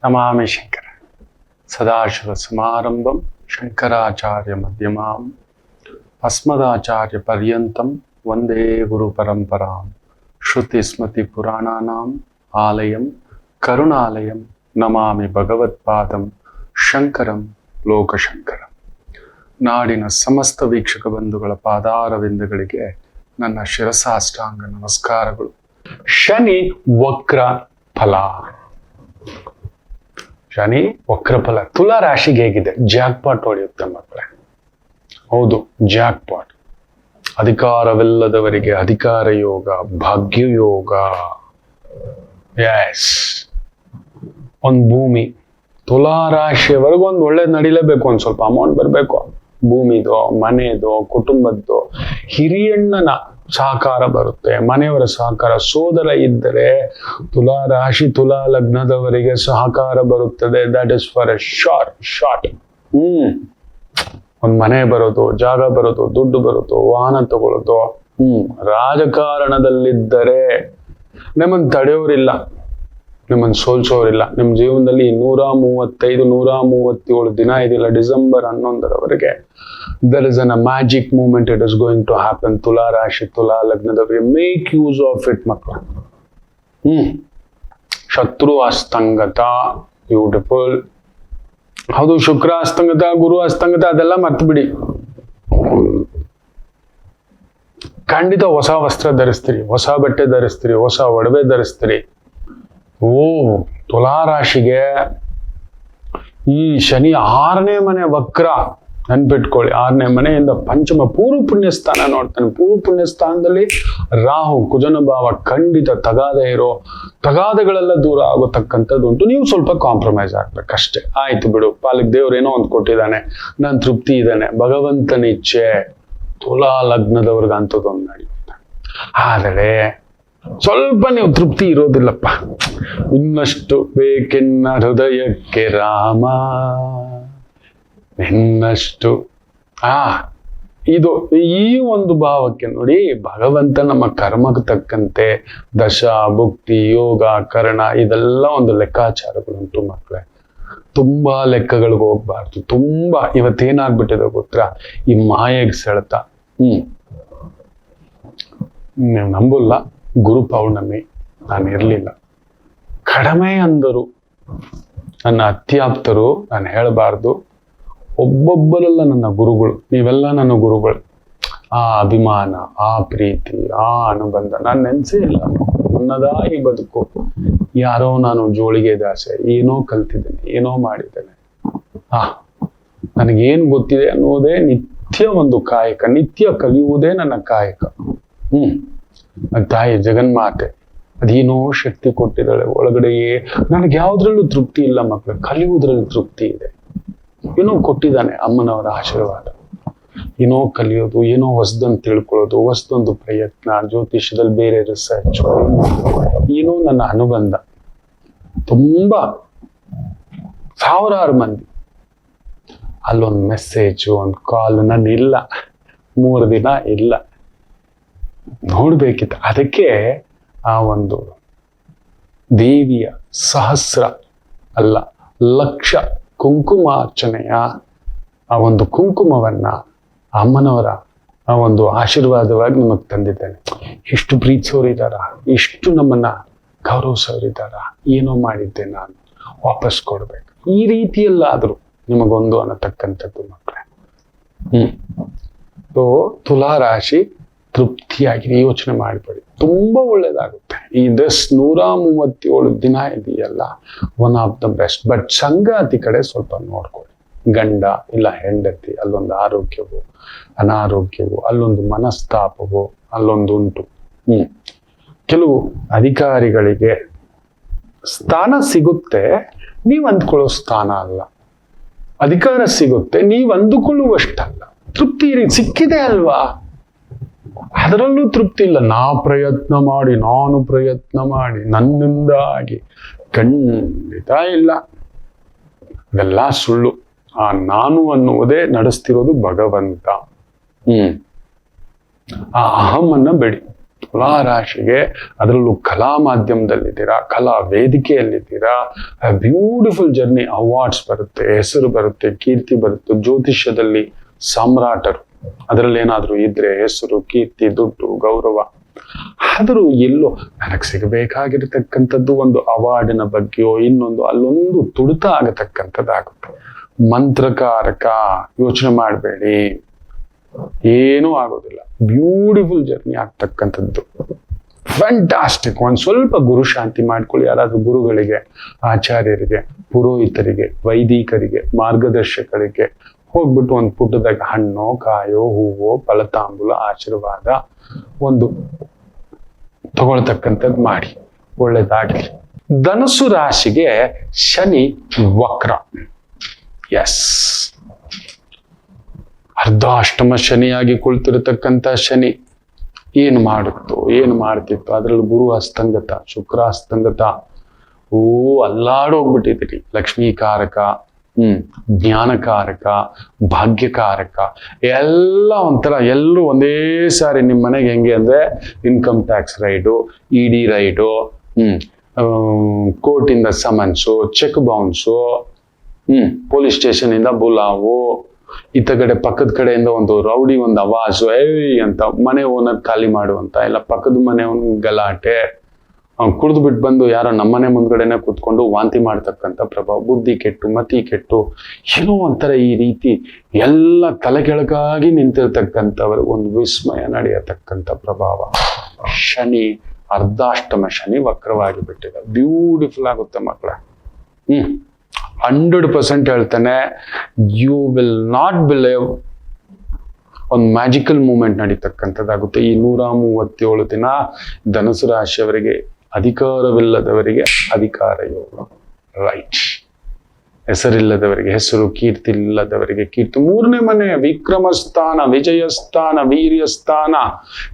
ನಮಾಮಿ ಶಂಕರ ಸದಾಶಿವ ಸಮಾರಂಭಂ ಶಂಕರಾಚಾರ್ಯ ಮಧ್ಯಮಾಂ ಅಸ್ಮದಾಚಾರ್ಯ ಪರ್ಯಂತಂ ವಂದೇ ಗುರು ಪರಂಪರಾಂ ಶ್ರುತಿ ಸ್ಮೃತಿ ಪುರಾಣಾನಾಂ ಆಲಯಂ ಕರುಣಾಲಯಂ ನಮಾಮಿ ಭಗವತ್ಪಾದಂ ಶಂಕರಂ ಲೋಕಶಂಕರಂ. ನಾಡಿನ ಸಮಸ್ತ ವೀಕ್ಷಕ ಬಂಧುಗಳ ಪಾದಾರವಿಂದಗಳಿಗೆ ನನ್ನ ಶಿರಸಾಷ್ಟಾಂಗ ನಮಸ್ಕಾರಗಳು. ಶನಿ ವಕ್ರ ಫಲ. ಶನಿ ವಕ್ರ ಫಲ ತುಲಾ ರಾಶಿಗೆ ಹೇಗಿದೆ? ಜಾಕ್ಪಾಟ್ ಹೊಡೆಯುತ್ತೆ ಮಕ್ಕಳೇ. ಹೌದು, ಜಾಕ್ಪಾಟ್. ಅಧಿಕಾರವಿಲ್ಲದವರಿಗೆ ಅಧಿಕಾರ ಯೋಗ, ಭಾಗ್ಯ ಯೋಗ. ಎಸ್, ಒಂದು ಭೂಮಿ ತುಲಾ ರಾಶಿಯವರೆಗೂ ಒಂದು ಒಳ್ಳೇದು ನಡಿಲೇಬೇಕು. ಒಂದು ಸ್ವಲ್ಪ ಅಮೌಂಟ್ ಬರಬೇಕು. ಭೂಮಿದು, ಮನೆದು, ಕುಟುಂಬದ್ದು, ಹಿರಿಯಣ್ಣನ ಸಹಕಾರ ಬರುತ್ತೆ, ಮನೆಯವರ ಸಹಕಾರ. ಸೋದರ ಇದ್ದರೆ ತುಲಾ ರಾಶಿ ತುಲಾ ಲಗ್ನದವರಿಗೆ ಸಹಕಾರ ಬರುತ್ತದೆ. That is for A short. ಒಂದ್ ಮನೆ ಬರೋದು, ಜಾಗ ಬರೋದು, ದುಡ್ಡು ಬರೋದು, ವಾಹನ ತಗೊಳ್ಳೋದು. ರಾಜಕಾರಣದಲ್ಲಿದ್ದರೆ ನಿಮ್ಮನ್ನು ತಡೆಯೋರಿಲ್ಲ, ನಿಮ್ಮನ್ನು ಸೋಲ್ಸೋರಿಲ್ಲ. ನಿಮ್ಮ ಜೀವನದಲ್ಲಿ 137 ದಿನ ಇದೆಯಲ್ಲ, December 11ರವರೆಗೆ there is a magic moment. It is going to happen. ತುಲಾ ರಾಶಿ ತುಲಾ ಲಗ್ನದವರಿಗೆ ಮೇಕ್ ಯೂಸ್ ಆಫ್ ಇಟ್ ಮಕ್ಕಳು. ಶತ್ರು ಅಸ್ತಂಗತ, ಬ್ಯೂಟಿಫುಲ್. ಹೌದು, ಶುಕ್ರ ಅಸ್ತಂಗತ, ಗುರು ಅಸ್ತಂಗತ, ಅದೆಲ್ಲ ಮರ್ತು ಬಿಡಿ. ಖಂಡಿತ ಹೊಸ ವಸ್ತ್ರ ಧರಿಸ್ತೀರಿ, ಹೊಸ ಬಟ್ಟೆ ಧರಿಸ್ತೀರಿ, ಹೊಸ ಒಡವೆ ಧರಿಸ್ತೀರಿ. ತುಲಾ ರಾಶಿಗೆ ಈ ಶನಿ 6ನೇ ಮನೆ ವಕ್ರ. ನೆನ್ಪಿಟ್ಕೊಳ್ಳಿ, 6ನೇ ಮನೆಯಿಂದ ಪಂಚಮ ಪೂರ್ವ ಪುಣ್ಯ ಸ್ಥಾನ ನೋಡ್ತಾನೆ. ಪೂರ್ವ ಪುಣ್ಯ ಸ್ಥಾನದಲ್ಲಿ ರಾಹು, ಕುಜನ ಭಾವ. ಖಂಡಿತ ತಗಾದೆಗಳೆಲ್ಲ ದೂರ ಆಗೋತಕ್ಕಂಥದ್ದು ಉಂಟು. ನೀವು ಸ್ವಲ್ಪ ಕಾಂಪ್ರಮೈಸ್ ಆಗ್ಬೇಕಷ್ಟೇ. ಆಯ್ತು ಬಿಡು, ಪಾಲಿಗೆ ದೇವ್ರು ಏನೋ ಒಂದು ಕೊಟ್ಟಿದ್ದಾನೆ, ನಾನು ತೃಪ್ತಿ ಇದ್ದಾನೆ, ಭಗವಂತನ ಇಚ್ಛೆ. ತುಲಾ ಲಗ್ನದವ್ರಿಗೆ ಅಂಥದ್ದೊಂದು ನಡೆಯುತ್ತೆ. ಆದರೆ ಸ್ವಲ್ಪ ನೀವು ತೃಪ್ತಿ ಇರೋದಿಲ್ಲಪ್ಪ. ಇನ್ನಷ್ಟು ಬೇಕೆನ್ನ ಹೃದಯಕ್ಕೆ ರಾಮ, ಇನ್ನಷ್ಟು ಇದು ಈ ಒಂದು ಭಾವಕ್ಕೆ ನೋಡಿ. ಭಗವಂತ ನಮ್ಮ ಕರ್ಮಕ್ಕೆ ತಕ್ಕಂತೆ ದಶ, ಭುಕ್ತಿ, ಯೋಗ, ಕರ್ಣ, ಇದೆಲ್ಲ ಒಂದು ಲೆಕ್ಕಾಚಾರಗಳುಂಟು ಮಕ್ಕಳೇ. ತುಂಬಾ ಲೆಕ್ಕಗಳಿಗೆ ಹೋಗ್ಬಾರ್ದು. ತುಂಬಾ ಇವತ್ತೇನಾಗ್ಬಿಟ್ಟಿದೆ ಗೊತ್ತಾ? ಈ ಮಾಯೆಗೆ ಸೆಳೆತ. ನೀವು ನಂಬಲ್ಲ, ಗುರು ಪೌರ್ಣಮಿ ನಾನು ಇರಲಿಲ್ಲ. ಕಡಿಮೆ ಅಂದರು ನನ್ನ ಅತ್ಯಾಪ್ತರು, ನಾನು ಹೇಳಬಾರ್ದು, ಒಬ್ಬೊಬ್ಬರೆಲ್ಲ ನನ್ನ ಗುರುಗಳು. ನೀವೆಲ್ಲ ನನ್ನ ಗುರುಗಳು. ಆ ಅಭಿಮಾನ, ಆ ಪ್ರೀತಿ, ಆ ಅನುಬಂಧ ನಾನು ನೆನ್ಸೇ ಇಲ್ಲ. ನನ್ನದಾಗಿ ಬದುಕು. ಯಾರೋ ನಾನು ಜೋಳಿಗೆ ದಾಸೆ, ಏನೋ ಕಲ್ತಿದ್ದೇನೆ, ಏನೋ ಮಾಡಿದ್ದೇನೆ. ನನಗೇನು ಗೊತ್ತಿದೆ ಅನ್ನೋದೇ ನಿತ್ಯ ಒಂದು ಕಾಯಕ. ನಿತ್ಯ ಕಲಿಯುವುದೇ ನನ್ನ ಕಾಯಕ. ತಾಯಿ ಜಗನ್ಮಾತೆ ಅದೇನೋ ಶಕ್ತಿ ಕೊಟ್ಟಿದ್ದಾಳೆ ಒಳಗಡೆಯೇ. ನನಗೆ ಯಾವ್ದ್ರಲ್ಲೂ ತೃಪ್ತಿ ಇಲ್ಲ ಮಕ್ಕಳು, ಕಲಿಯುವುದ್ರಲ್ಲಿ ತೃಪ್ತಿ ಇದೆ. ಏನೋ ಕೊಟ್ಟಿದ್ದಾನೆ ಅಮ್ಮನವರ ಆಶೀರ್ವಾದ. ಏನೋ ಕಲಿಯೋದು, ಏನೋ ಹೊಸದನ್ನು ತಿಳ್ಕೊಳ್ಳೋದು, ಹೊಸದೊಂದು ಪ್ರಯತ್ನ, ಜ್ಯೋತಿಷ್ಯದಲ್ಲಿ ಬೇರೆ ರಿಸರ್ಚ್, ಏನೋ ನನ್ನ ಅನುಬಂಧ. ತುಂಬಾ ಸಾವಿರಾರು ಮಂದಿ. ಅಲ್ಲೊಂದು ಮೆಸೇಜು, ಒಂದು ಕಾಲ್ ನಾನು ಇಲ್ಲ, 3 ದಿನ ಇಲ್ಲ. ನೋಡ್ಬೇಕಿತ್ತು. ಅದಕ್ಕೆ ಆ ಒಂದು ದೇವಿಯ ಸಹಸ್ರ ಅಲ್ಲ, ಲಕ್ಷ ಕುಂಕುಮಾರ್ಚನೆಯ ಆ ಒಂದು ಕುಂಕುಮವನ್ನ ಅಮ್ಮನವರ ಆ ಒಂದು ಆಶೀರ್ವಾದವಾಗಿ ನಮಗ್ ತಂದಿದ್ದೇನೆ. ಎಷ್ಟು ಪ್ರೀತಿಸೋರಿದ್ದಾರ, ಎಷ್ಟು ನಮ್ಮನ್ನ ಗೌರವಿಸೋರಿದ್ದಾರ. ಏನೋ ಮಾಡಿದ್ದೆ ನಾನು, ವಾಪಸ್ ಕೊಡ್ಬೇಕು. ಈ ರೀತಿಯಲ್ಲಾದ್ರೂ ನಿಮಗೊಂದು ಅನ್ನತಕ್ಕಂಥದ್ದು ಮಕ್ಕಳೇ. ತುಲಾ ರಾಶಿ ತೃಪ್ತಿಯಾಗಿ ಯೋಚನೆ ಮಾಡಿಬಿಡಿ, ತುಂಬಾ ಒಳ್ಳೇದಾಗುತ್ತೆ. ಈ 137 ದಿನ ಇದೆಯಲ್ಲ, one of the best. But ಸಂಗಾತಿ ಕಡೆ ಸ್ವಲ್ಪ ನೋಡ್ಕೊಳ್ಳಿ. ಗಂಡ ಇಲ್ಲ ಹೆಂಡತಿ, ಅಲ್ಲೊಂದು ಆರೋಗ್ಯವು, ಅನಾರೋಗ್ಯವು, ಅಲ್ಲೊಂದು ಮನಸ್ತಾಪವು ಅಲ್ಲೊಂದು ಉಂಟು. ಕೆಲವು ಅಧಿಕಾರಿಗಳಿಗೆ ಸ್ಥಾನ ಸಿಗುತ್ತೆ, ನೀವು ಅಂದ್ಕೊಳ್ಳೋ ಸ್ಥಾನ ಅಲ್ಲ. ಅಧಿಕಾರ ಸಿಗುತ್ತೆ, ನೀವು ಅಂದುಕೊಳ್ಳುವಷ್ಟಲ್ಲ. ತೃಪ್ತಿ ಸಿಕ್ಕಿದೆ ಅಲ್ವಾ, ಅದರಲ್ಲೂ ತೃಪ್ತಿ ಇಲ್ಲ. ನಾನು ಪ್ರಯತ್ನ ಮಾಡಿ ನನ್ನಿಂದ ಆಗಿ, ಖಂಡಿತ ಇಲ್ಲ. ಅದೆಲ್ಲ ಸುಳ್ಳು. ಆ ನಾನು ಅನ್ನುವುದೇ ನಡೆಸ್ತಿರೋದು ಭಗವಂತ. ಆ ಅಹಮನ್ನ ಬೇಡಿ. ತುಲಾ ರಾಶಿಗೆ ಅದರಲ್ಲೂ ಕಲಾ ಮಾಧ್ಯಮದಲ್ಲಿದ್ದೀರಾ, ಕಲಾ ವೇದಿಕೆಯಲ್ಲಿದ್ದೀರಾ, ಬ್ಯೂಟಿಫುಲ್ ಜರ್ನಿ, ಅವಾರ್ಡ್ಸ್ ಬರುತ್ತೆ, ಹೆಸರು ಬರುತ್ತೆ, ಕೀರ್ತಿ ಬರುತ್ತೆ, ಜ್ಯೋತಿಷ್ಯದಲ್ಲಿ ಸಾಮ್ರಾಟರು ಅದರಲ್ಲಿ ಏನಾದ್ರೂ ಇದ್ರೆ ಹೆಸರು, ಕೀರ್ತಿ, ದುಡ್ಡು, ಗೌರವ. ಆದರೂ ಎಲ್ಲೋ ನನಗೆ ಸಿಗಬೇಕಾಗಿರ್ತಕ್ಕಂಥದ್ದು ಒಂದು ಅವಾರ್ಡಿನ ಬಗ್ಗೆಯೋ ಇನ್ನೊಂದು ಅಲ್ಲೊಂದು ತುಡಿತ ಆಗತಕ್ಕಂಥದ್ದಾಗುತ್ತೆ. ಮಂತ್ರಕಾರಕ, ಯೋಚನೆ ಮಾಡಬೇಡಿ, ಏನೂ ಆಗೋದಿಲ್ಲ. ಬ್ಯೂಟಿಫುಲ್ ಜರ್ನಿ ಆಗ್ತಕ್ಕಂಥದ್ದು, ಫ್ಯಾಂಟಾಸ್ಟಿಕ್. ಒಂದ್ ಸ್ವಲ್ಪ ಗುರು ಶಾಂತಿ ಮಾಡ್ಕೊಳ್ಳಿ. ಯಾರಾದ್ರೂ ಗುರುಗಳಿಗೆ, ಆಚಾರ್ಯರಿಗೆ, ಪುರೋಹಿತರಿಗೆ, ವೈದಿಕರಿಗೆ, ಮಾರ್ಗದರ್ಶಕರಿಗೆ ಹೋಗ್ಬಿಟ್ಟು ಒಂದು ಪುಟ್ಟದಾಗ ಹಣ್ಣೋ, ಕಾಯೋ, ಹೂವೋ, ಫಲತಾಂಬೂಲ, ಆಶೀರ್ವಾದ ಒಂದು ತಗೊಳ್ತಕ್ಕಂಥದ್ದು ಮಾಡಿ, ಒಳ್ಳೇದಾಗಲಿ. ಧನುಸ್ಸು ರಾಶಿಗೆ ಶನಿ ವಕ್ರ. ಎಸ್, ಅರ್ಧಾಷ್ಟಮ ಶನಿಯಾಗಿ ಕುಳಿತಿರತಕ್ಕಂಥ ಶನಿ ಏನು ಮಾಡುತ್ತೋ, ಏನು ಮಾಡ್ತಿತ್ತು, ಅದರಲ್ಲಿ ಗುರು ಹಸ್ತಂಗತ, ಶುಕ್ರ ಹಸ್ತಂಗತ. ಅಲ್ಲಾಡೋಗ್ಬಿಟ್ಟಿದ್ದೀರಿ. ಲಕ್ಷ್ಮೀಕಾರಕ, ಜ್ಞಾನಕಾರಕ, ಭಾಗ್ಯಕಾರಕ, ಎಲ್ಲ ಒಂಥರ ಎಲ್ಲರೂ ಒಂದೇ ಸಾರಿ ನಿಮ್ಮ ಮನೆಗೆ. ಹೆಂಗೆ ಅಂದ್ರೆ income tax raid, ED raid, ಕೋರ್ಟಿಂದ summons, cheque bounce, police station ಇಂದ ಬುಲಾವು, ಇತ್ತ ಕಡೆ ಪಕ್ಕದ ಕಡೆಯಿಂದ ಒಂದು ರೌಡಿ ಒಂದು ಅವಾಜು, ಅಂತ ಮನೆ ಓನರ್ ಖಾಲಿ ಮಾಡುವಂತ, ಇಲ್ಲ ಪಕ್ಕದ ಮನೆ ಗಲಾಟೆ, ಅವ್ನು ಕುಡಿದು ಬಿಟ್ಟು ಬಂದು ಯಾರೋ ನಮ್ಮನೆ ಮುಂದ್ಗಡೆನೆ ಕೂತ್ಕೊಂಡು ವಾಂತಿ ಮಾಡ್ತಕ್ಕಂಥ ಪ್ರಭಾವ, ಬುದ್ಧಿ ಕೆಟ್ಟು, ಮತಿ ಕೆಟ್ಟು, ಏನೋ ಒಂಥರ ಈ ರೀತಿ ಎಲ್ಲ ತಲೆ ಕೆಳಗಾಗಿ ನಿಂತಿರ್ತಕ್ಕಂಥವ್ರು ಒಂದು ವಿಸ್ಮಯ ನಡೆಯತಕ್ಕಂಥ ಪ್ರಭಾವ. ಶನಿ ಅರ್ಧಾಷ್ಟಮ ಶನಿ ವಕ್ರವಾಗಿ ಬಿಟ್ಟಿದೆ. ಬ್ಯೂಟಿಫುಲ್ ಆಗುತ್ತೆ ಮಕ್ಕಳ. 100% ಹೇಳ್ತಾನೆ, ಯು ವಿಲ್ ನಾಟ್ ಬಿಲೀವ್, ಒಂದು ಮ್ಯಾಜಿಕಲ್ ಮೂಮೆಂಟ್ ನಡೀತಕ್ಕಂಥದ್ದಾಗುತ್ತೆ. ಈ 137 ದಿನ ಧನುಸು ರಾಶಿಯವರಿಗೆ, ಅಧಿಕಾರವಿಲ್ಲದವರಿಗೆ ಅಧಿಕಾರ ಯೋಗ, ರೈಟ್. ಹೆಸರಿಲ್ಲದವರಿಗೆ ಹೆಸರು, ಕೀರ್ತಿ ಇಲ್ಲದವರಿಗೆ ಕೀರ್ತಿ. 3ನೇ ಮನೆ ವಿಕ್ರಮ ಸ್ಥಾನ, ವಿಜಯ ಸ್ಥಾನ, ವೀರ್ಯ ಸ್ಥಾನ,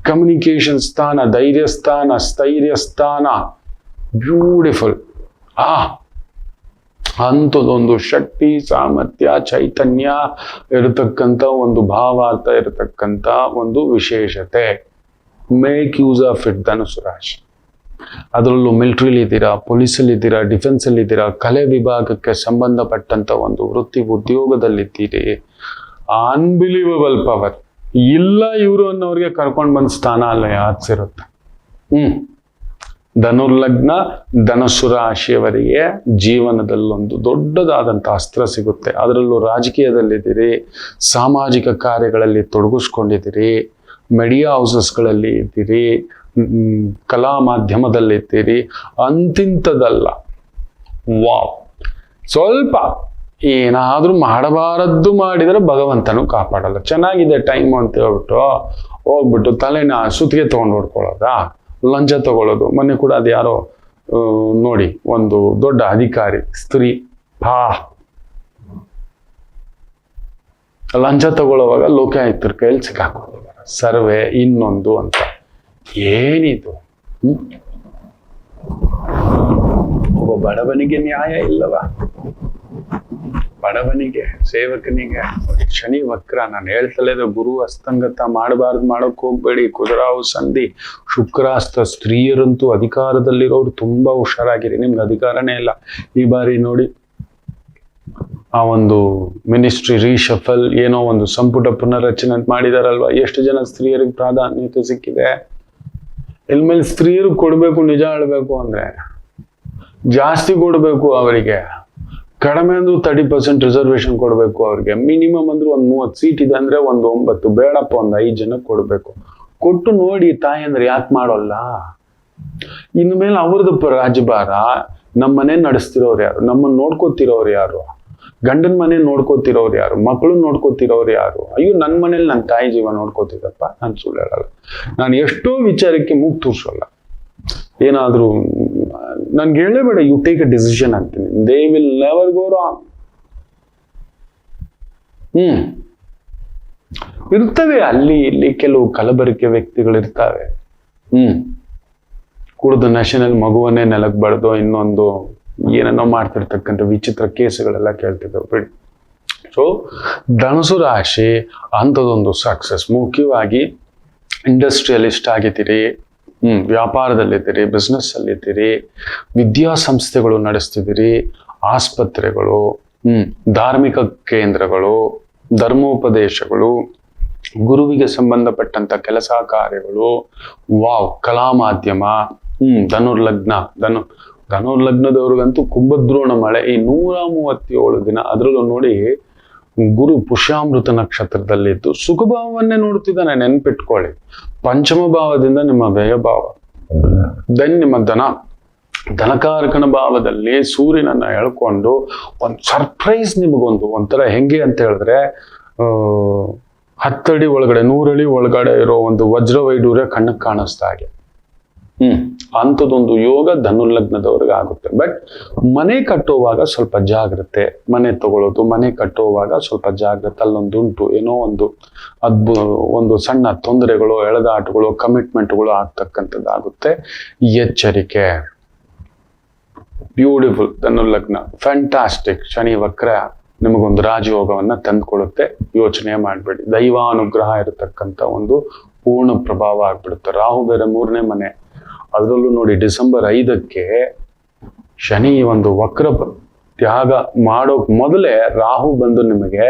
ಕಮ್ಯುನಿಕೇಶನ್ ಸ್ಥಾನ, ಧೈರ್ಯ ಸ್ಥಾನ, ಸ್ಥೈರ್ಯ ಸ್ಥಾನ. ಬ್ಯೂಟಿಫುಲ್. ಅಂಥದ್ದೊಂದು ಶಕ್ತಿ, ಸಾಮರ್ಥ್ಯ, ಚೈತನ್ಯ ಇರತಕ್ಕಂಥ ಒಂದು ಭಾವಾರ್ಥ ಇರತಕ್ಕಂಥ ಒಂದು ವಿಶೇಷತೆ. ಮೇಕ್ ಯೂಸ್ ಆಫ್ ಇಟ್ ಧನುಸು ರಾಶಿ. ಅದರಲ್ಲೂ ಮಿಲಿಟರಿಲಿ ಇದ್ದೀರಾ, ಪೊಲೀಸಲ್ಲಿ ಇದ್ದೀರಾ, ಡಿಫೆನ್ಸ್ ಅಲ್ಲಿ ಇದ್ದೀರಾ, ಕಲೆ ವಿಭಾಗಕ್ಕೆ ಸಂಬಂಧಪಟ್ಟಂತ ಒಂದು ವೃತ್ತಿ ಉದ್ಯೋಗದಲ್ಲಿದ್ದೀರಿ. Unbelievable power. ಇಲ್ಲ ಇವರು ಅನ್ನೋರಿಗೆ ಕರ್ಕೊಂಡು ಬಂದ ಸ್ಥಾನ ಅಲ್ಲ ಯಾತ್ಸಿರುತ್ತೆ. ಧನುರ್ಲಗ್ನ ಧನುಸ್ಸು ರಾಶಿಯವರಿಗೆ ಜೀವನದಲ್ಲೊಂದು ದೊಡ್ಡದಾದಂಥ ಅಸ್ತ್ರ ಸಿಗುತ್ತೆ. ಅದರಲ್ಲೂ ರಾಜಕೀಯದಲ್ಲಿದ್ದೀರಿ, ಸಾಮಾಜಿಕ ಕಾರ್ಯಗಳಲ್ಲಿ ತೊಡಗಿಸ್ಕೊಂಡಿದ್ದೀರಿ, ಮೀಡಿಯಾ ಹೌಸಸ್ಗಳಲ್ಲಿ ಇದ್ದೀರಿ, ಕಲಾ ಮಾಧ್ಯಮದಲ್ಲಿದ್ದೀರಿ. ಅಂತಿಂಥದ್ದಲ್ಲ. ವಾವ್. ಸ್ವಲ್ಪ ಏನಾದ್ರೂ ಮಾಡಬಾರದ್ದು ಮಾಡಿದರೆ ಭಗವಂತನು ಕಾಪಾಡಲ್ಲ. ಚೆನ್ನಾಗಿದೆ ಟೈಮು ಅಂತ ಹೇಳ್ಬಿಟ್ಟು ಹೋಗ್ಬಿಟ್ಟು ತಲೆನ ಸುತ್ತಿಗೆ ತಗೊಂಡು ಹೊಡ್ಕೊಳ್ಳೋದಾ, ಲಂಚ ತಗೊಳ್ಳೋದು. ಮೊನ್ನೆ ಕೂಡ ಅದು ಯಾರೋ ನೋಡಿ, ಒಂದು ದೊಡ್ಡ ಅಧಿಕಾರಿ ಸ್ತ್ರೀ ಲಂಚ ತಗೊಳ್ಳುವಾಗ ಲೋಕಾಯುಕ್ತರ ಕೈಯಲ್ಲಿ ಸಿಕ್ಕಾಕೊಂಡಿದ್ದಾರೆ. ಸರ್ವೆ ಇನ್ನೊಂದು ಅಂತ. ಏನಿದು? ಒಬ್ಬ ಬಡವನಿಗೆ ನ್ಯಾಯ ಇಲ್ಲವಾ? ಬಡವನಿಗೆ, ಸೇವಕನಿಗೆ. ಶನಿ ವಕ್ರ. ನಾನು ಹೇಳ್ತಲೇ ಗುರು ಹಸ್ತಂಗತ ಮಾಡಬಾರ್ದು, ಮಾಡಕ್ ಹೋಗ್ಬೇಡಿ. ಕುದುರಾವು ಸಂಧಿ, ಶುಕ್ರಾಸ್ತ. ಸ್ತ್ರೀಯರಂತೂ ಅಧಿಕಾರದಲ್ಲಿರೋರು ತುಂಬಾ ಹುಷಾರಾಗಿರಿ. ನಿಮ್ಗೆ ಅಧಿಕಾರನೇ ಇಲ್ಲ. ಈ ಬಾರಿ ನೋಡಿ, ಆ ಒಂದು ಮಿನಿಸ್ಟ್ರಿ ರೀಶಫಲ್, ಏನೋ ಒಂದು ಸಂಪುಟ ಪುನರ್ರಚನೆ ಮಾಡಿದಾರಲ್ವಾ, ಎಷ್ಟು ಜನ ಸ್ತ್ರೀಯರಿಗೆ ಪ್ರಾಧಾನ್ಯತೆ ಸಿಕ್ಕಿದೆ. ಇನ್ಮೇಲೆ ಸ್ತ್ರೀಯರು ಕೊಡ್ಬೇಕು, ನಿಜ ಹೇಳ್ಬೇಕು ಅಂದ್ರೆ ಜಾಸ್ತಿ ಕೊಡ್ಬೇಕು ಅವರಿಗೆ. ಕಡಿಮೆ ಅಂದ್ರೂ 30% ರಿಸರ್ವೇಶನ್ ಕೊಡ್ಬೇಕು ಅವ್ರಿಗೆ. ಮಿನಿಮಮ್ ಅಂದ್ರೆ ಒಂದು 30 ಸೀಟ್ ಇದೆ ಅಂದ್ರೆ ಒಂದು 9, ಬೇಡಪ್ಪ ಒಂದು 5 ಜನ ಕೊಡ್ಬೇಕು. ಕೊಟ್ಟು ನೋಡಿ ತಾಯಿ ಅಂದ್ರೆ ಯಾಕೆ ಮಾಡೋಲ್ಲ? ಇನ್ನು ಮೇಲೆ ಅವ್ರದ್ದು ರಾಜ್ಯಭಾರ. ನಮ್ಮ ಮನೆ ನಡೆಸ್ತಿರೋರು ಯಾರು? ನಮ್ಮನ್ನ ನೋಡ್ಕೋತಿರೋರು ಯಾರು? ಗಂಡನ ಮನೆ ನೋಡ್ಕೋತಿರೋರು ಯಾರು? ಮಕ್ಕಳು ನೋಡ್ಕೋತಿರೋರು ಯಾರು? ಅಯ್ಯೋ, ನನ್ನ ಮನೇಲಿ ನನ್ನ ತಾಯಿ ಜೀವ ನೋಡ್ಕೋತಿದ್ದಪ್ಪ. ನಾನು ಸುಳ್ಳು ಹೇಳಲ್ಲ. ನಾನು ಎಷ್ಟೋ ವಿಚಾರಕ್ಕೆ ಮೂಗ್ ತೂರ್ಸೋಲ್ಲ. ಏನಾದ್ರೂ ನನ್ಗೆ ಹೇಳಬೇಡ, ಯು ಟೇಕ್ ಅ ಡಿಸಿಷನ್ ಅಂತೀನಿ. They will never go wrong. ಇರ್ತವೆ ಅಲ್ಲಿ ಇಲ್ಲಿ ಕೆಲವು ಕಲಬೆರಕೆ ವ್ಯಕ್ತಿಗಳಿರ್ತಾವೆ. ಕುಡಿದು ನಶೆನಲ್ಲಿ ಮಗುವನ್ನೇ ನೆಲಕ್ಕೆ ಬಡ್ದೋ, ಇನ್ನೊಂದು ಏನೇನೋ ಮಾಡ್ತಿರ್ತಕ್ಕಂಥ ವಿಚಿತ್ರ ಕೇಸುಗಳೆಲ್ಲ ಕೇಳ್ತಿದ್ದವು ಬಿಡಿ. ಸೊ ಧನುಸು ರಾಶಿ ಅಂಥದ್ದೊಂದು ಸಕ್ಸಸ್. ಮುಖ್ಯವಾಗಿ ಇಂಡಸ್ಟ್ರಿಯಲಿಸ್ಟ್ ಆಗಿದ್ದೀರಿ, ವ್ಯಾಪಾರದಲ್ಲಿದ್ದೀರಿ, ಬಿಸ್ನೆಸ್ ಅಲ್ಲಿದ್ದೀರಿ, ವಿದ್ಯಾಸಂಸ್ಥೆಗಳು ನಡೆಸ್ತಿದ್ದೀರಿ, ಆಸ್ಪತ್ರೆಗಳು, ಧಾರ್ಮಿಕ ಕೇಂದ್ರಗಳು, ಧರ್ಮೋಪದೇಶಗಳು, ಗುರುವಿಗೆ ಸಂಬಂಧಪಟ್ಟಂತ ಕೆಲಸ ಕಾರ್ಯಗಳು, ಕಲಾ ಮಾಧ್ಯಮ, ಧನುರ್ಲಗ್ನದವ್ರಿಗಂತೂ ಕುಂಭದ್ರೋಣ ಮಳೆ ಈ 137 ದಿನ. ಅದರಲ್ಲೂ ನೋಡಿ ಗುರು ಪುಷ್ಯಾಮೃತ ನಕ್ಷತ್ರದಲ್ಲಿದ್ದು ಸುಖಭಾವವನ್ನೇ ನೋಡ್ತಿದ್ದಾನೆ. ನೆನ್ಪಿಟ್ಕೊಳ್ಳಿ, ಪಂಚಮ ಭಾವದಿಂದ ನಿಮ್ಮ ವ್ಯಯಭಾವ, ದೆನ್ ನಿಮ್ಮ ಧನಕಾರಕನ ಭಾವದಲ್ಲಿ ಸೂರ್ಯನನ್ನ ಎಳ್ಕೊಂಡು ಒಂದು ಸರ್ಪ್ರೈಸ್ ನಿಮಗೊಂದು ಒಂಥರ ಹೆಂಗೆ ಅಂತ ಹೇಳಿದ್ರೆ 10 ಅಡಿ ಒಳಗಡೆ 100 ಅಡಿ ಒಳಗಡೆ ಇರೋ ಒಂದು ವಜ್ರ ವೈಡೂರ್ಯ ಕಣ್ಣಕ್ಕೆ ಕಾಣಿಸ್ತಾ ಹಾಗೆ ಅಂಥದ್ದೊಂದು ಯೋಗ ಧನುರ್ಲಗ್ನದವ್ರಿಗೆ ಆಗುತ್ತೆ. ಬಟ್ ಮನೆ ಕಟ್ಟುವಾಗ ಸ್ವಲ್ಪ ಜಾಗ್ರತೆ, ಮನೆ ತಗೊಳ್ಳೋದು, ಮನೆ ಕಟ್ಟುವಾಗ ಸ್ವಲ್ಪ ಜಾಗ್ರತೆ, ಅಲ್ಲೊಂದುಂಟು ಏನೋ ಒಂದು ಸಣ್ಣ ತೊಂದರೆಗಳು, ಎಳೆದಾಟಗಳು, ಕಮಿಟ್ಮೆಂಟ್ಗಳು ಆಗ್ತಕ್ಕಂಥದ್ದಾಗುತ್ತೆ. ಎಚ್ಚರಿಕೆ. Beautiful ಧನುರ್ಲಗ್ನ, fantastic. ಶನಿ ವಕ್ರ ನಿಮಗೊಂದು ರಾಜಯೋಗವನ್ನ ತಂದುಕೊಡುತ್ತೆ. ಯೋಚನೆ ಮಾಡಬೇಡಿ. ದೈವಾನುಗ್ರಹ ಇರತಕ್ಕಂಥ ಒಂದು ಪೂರ್ಣ ಪ್ರಭಾವ ಆಗ್ಬಿಡುತ್ತೆ. ರಾಹು ಬೇರೆ 3ನೇ ಮನೆ. ಅದರಲ್ಲೂ ನೋಡಿ ಡಿಸೆಂಬರ್ 5ಕ್ಕೆ ಶನಿ ಒಂದು ವಕ್ರ ತ್ಯಾಗ ಮಾಡೋಕ್ ಮೊದಲೇ ರಾಹು ಬಂದು ನಿಮಗೆ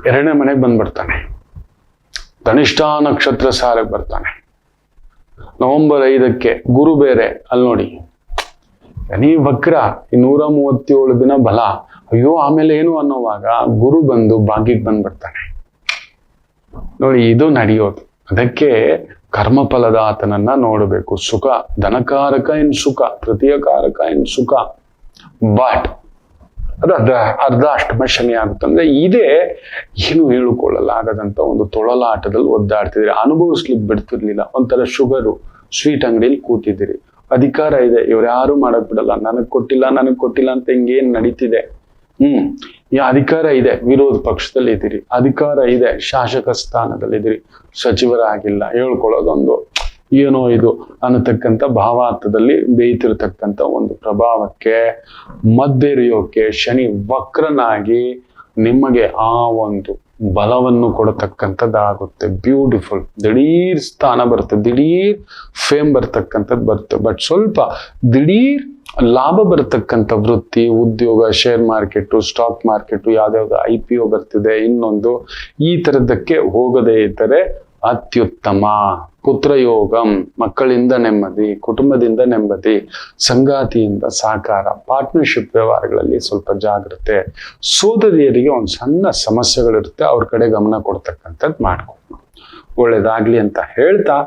2ನೇ ಮನೆಗೆ ಬಂದ್ಬಿಡ್ತಾನೆ. ಧನಿಷ್ಠ ನಕ್ಷತ್ರ ಸಾರಕ್ಕೆ ಬರ್ತಾನೆ. ನವೆಂಬರ್ 5ಕ್ಕೆ ಗುರು ಬೇರೆ. ಅಲ್ಲಿ ನೋಡಿ ಶನಿ ವಕ್ರ 137 ದಿನ ಬಲ. ಅಯ್ಯೋ ಆಮೇಲೆ ಏನು ಅನ್ನೋವಾಗ ಗುರು ಬಂದು ಭಾಗ್ಯಕ್ಕೆ ಬಂದ್ಬಿಡ್ತಾನೆ. ನೋಡಿ ಇದು ನಡೆಯೋದು. ಅದಕ್ಕೆ ಕರ್ಮಫಲದಾತನನ್ನ ನೋಡಬೇಕು. ಸುಖ ಧನಕಾರಕ ಇನ್ ಸುಖ, ತೃತೀಯಕಾರಕ ಇನ್ ಸುಖ. ಬಟ್ ಅದು ಅರ್ಧ ಅಷ್ಟಮ ಶನಿ ಆಗುತ್ತಂದ್ರೆ ಇದೇ ಏನು ಹೇಳಿಕೊಳ್ಳಲಾಗದಂತ ಒಂದು ತೊಳಲಾಟದಲ್ಲಿ ಒದ್ದಾಡ್ತಿದ್ದೀರಿ. ಅನುಭವಿಸ್ಲಿಕ್ಕೆ ಬಿಡ್ತಿರ್ಲಿಲ್ಲ. ಒಂಥರ ಶುಗರು ಸ್ವೀಟ್ ಅಂಗಡಿಯಲ್ಲಿ ಕೂತಿದ್ದೀರಿ. ಅಧಿಕಾರ ಇದೆ, ಇವ್ರು ಯಾರು ಮಾಡಕ್ ಬಿಡಲ್ಲ, ನನಗ್ ಕೊಟ್ಟಿಲ್ಲ ಅಂತ ಹಿಂಗೇನ್ ನಡೀತಿದೆ. ಈ ಅಧಿಕಾರ ಇದೆ, ವಿರೋಧ ಪಕ್ಷದಲ್ಲಿ ಇದ್ದೀರಿ. ಅಧಿಕಾರ ಇದೆ, ಶಾಸಕ ಸ್ಥಾನದಲ್ಲಿದ್ದೀರಿ, ಸಚಿವರಾಗಿಲ್ಲ. ಹೇಳ್ಕೊಳ್ಳೋದೊಂದು ಏನೋ ಇದು ಅನ್ನತಕ್ಕಂಥ ಭಾವಾರ್ಥದಲ್ಲಿ ಬೇಯ್ತಿರ್ತಕ್ಕಂಥ ಒಂದು ಪ್ರಭಾವಕ್ಕೆ ಮಧ್ಯೆರಿಯೋಕೆ ಶನಿ ವಕ್ರನಾಗಿ ನಿಮಗೆ ಆ ಒಂದು ಬಲವನ್ನು ಕೊಡತಕ್ಕಂಥದ್ದಾಗುತ್ತೆ. ಬ್ಯೂಟಿಫುಲ್. ದಿಢೀರ್ ಸ್ಥಾನ ಬರುತ್ತೆ, ದಿಢೀರ್ ಫೇಮ್ ಬರ್ತಕ್ಕಂಥದ್ದು ಬರುತ್ತೆ. ಬಟ್ ಸ್ವಲ್ಪ ದಿಢೀರ್ ಲಾಭ ಬರತಕ್ಕಂಥ ವೃತ್ತಿ, ಉದ್ಯೋಗ, ಶೇರ್ ಮಾರ್ಕೆಟು, ಸ್ಟಾಕ್ ಮಾರ್ಕೆಟು, ಯಾವ್ದಾವ್ದು IPO ಬರ್ತಿದೆ, ಇನ್ನೊಂದು ಈ ತರದಕ್ಕೆ ಹೋಗದೇ ಇದ್ದರೆ ಅತ್ಯುತ್ತಮ. ಪುತ್ರಯೋಗಂ, ಮಕ್ಕಳಿಂದ ನೆಮ್ಮದಿ, ಕುಟುಂಬದಿಂದ ನೆಮ್ಮದಿ, ಸಂಗಾತಿಯಿಂದ ಸಹಕಾರ, ಪಾರ್ಟ್ನರ್ಶಿಪ್ ವ್ಯವಹಾರಗಳಲ್ಲಿ ಸ್ವಲ್ಪ ಜಾಗ್ರತೆ. ಸೋದರಿಯರಿಗೆ ಒಂದು ಸಣ್ಣ ಸಮಸ್ಯೆಗಳಿರುತ್ತೆ, ಅವ್ರ ಕಡೆ ಗಮನ ಕೊಡ್ತಕ್ಕಂಥದ್ದು ಮಾಡ್ಕೊಂಡು ಒಳ್ಳೇದಾಗ್ಲಿ ಅಂತ ಹೇಳ್ತಾ